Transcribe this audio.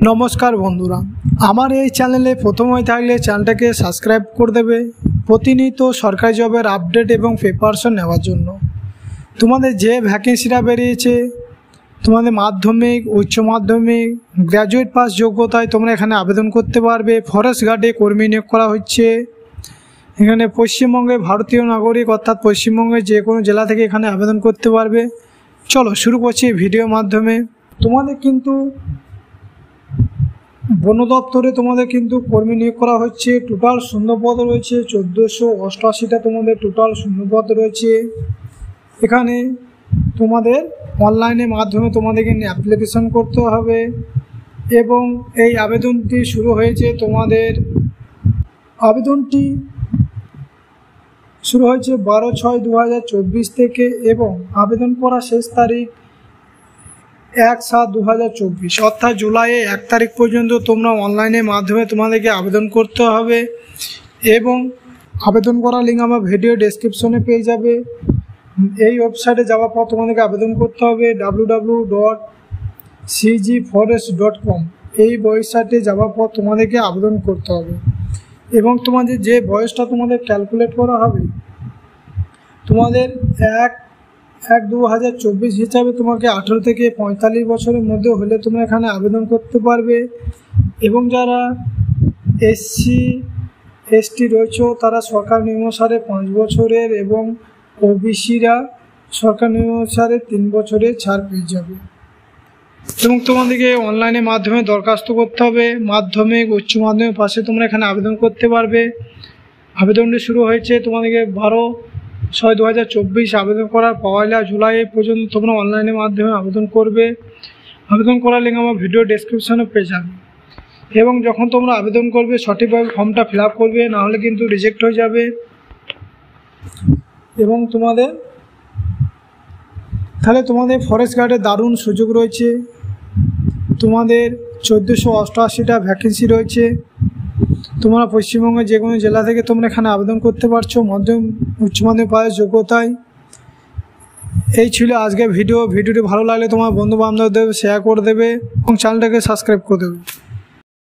নমস্কার বন্ধুরা, আমার এই চ্যানেলে প্রথম হয়ে থাকলে চ্যানেলটাকে সাবস্ক্রাইব করে দেবে প্রতিনিয়ত সরকারি জবের আপডেট এবং প্রিপারেশন নেওয়ার জন্য। তোমাদের যে ভ্যাকেন্সিটা বেরিয়েছে, তোমাদের মাধ্যমিক, উচ্চ মাধ্যমিক, গ্র্যাজুয়েট পাস যোগ্যতায় তোমরা এখানে আবেদন করতে পারবে। ফরেস্ট গার্ডে কর্মী নিয়োগ করা হচ্ছে। এখানে পশ্চিমবঙ্গে ভারতীয় নাগরিক অর্থাৎ পশ্চিমবঙ্গের যে কোনো জেলা থেকে এখানে আবেদন করতে পারবে। চলো শুরু করছি ভিডিওর মাধ্যমে। তোমাদের কিন্তু বন দপ্তরে তোমাদের কিন্তু কর্মী নিয়োগ করা হচ্ছে। টোটাল শূন্যপদ রয়েছে 1488টা তোমাদের টোটাল শূন্যপদ রয়েছে। এখানে তোমাদের অনলাইনের মাধ্যমে তোমাদেরকে অ্যাপ্লিকেশন করতে হবে এবং এই আবেদনটি শুরু হয়েছে তোমাদের আবেদনটি শুরু হয়েছে 12/6/2024 থেকে এবং আবেদন করা শেষ তারিখ 1/7/2024 অর্থাৎ জুলাইয়ের 1 তারিখ পর্যন্ত তোমরা অনলাইনের মাধ্যমে তোমাদেরকে আবেদন করতে হবে এবং আবেদন করার লিঙ্ক আমার ভিডিও ডেসক্রিপশনে পেয়ে যাবে। এই ওয়েবসাইটে যাওয়ার পর তোমাদেরকে আবেদন করতে হবে www.cgforest.com। এই ওয়েবসাইটে যাওয়ার পর তোমাদেরকে আবেদন করতে হবে এবং তোমাদের যে বয়সটা তোমাদের ক্যালকুলেট করা হবে তোমাদের 1/1/2024 হিসাবে তোমাকে 18 থেকে 45 বছরের মধ্যে হলে তোমরা এখানে আবেদন করতে পারবে এবং যারা SC ST রয়েছে তারা সরকার নিয়মানুসারে 5 বছরের এবং OBCরা সরকার নিয়মানুসারে 3 বছরের ছাড় পেয়ে যাবে এবং তোমাদেরকে অনলাইনের মাধ্যমে দরখাস্ত করতে হবে। মাধ্যমিক, উচ্চ মাধ্যমিক পাশে তোমরা এখানে আবেদন করতে পারবে। আবেদনটি শুরু হয়েছে তোমাদেরকে 12/6/2024 আবেদন করার 1 জুলাই পর্যন্ত তোমরা অনলাইনের মাধ্যমে আবেদন করবে। আবেদন করার লিঙ্ক আমার ভিডিও ডেসক্রিপশনে পেয়ে যাবে এবং যখন তোমরা আবেদন করবে সঠিকভাবে ফর্মটা ফিল আপ করবে, নাহলে কিন্তু রিজেক্ট হয়ে যাবে। এবং তোমাদের ফরেস্ট গার্ডের দারুণ সুযোগ রয়েছে। তোমাদের 1488টা ভ্যাকেন্সি রয়েছে। তোমরা পশ্চিমবঙ্গের যে কোনো জেলা থেকে তোমরা এখানে আবেদন করতে পারছো মাধ্যমিক, উচ্চ মাধ্যমিক পাস যোগ্যতায়। এই ছিল আজকের ভিডিওটি ভালো লাগলে তোমার বন্ধু বান্ধবদের শেয়ার করে দেবে এবং চ্যানেলটাকে সাবস্ক্রাইব করে দেবে।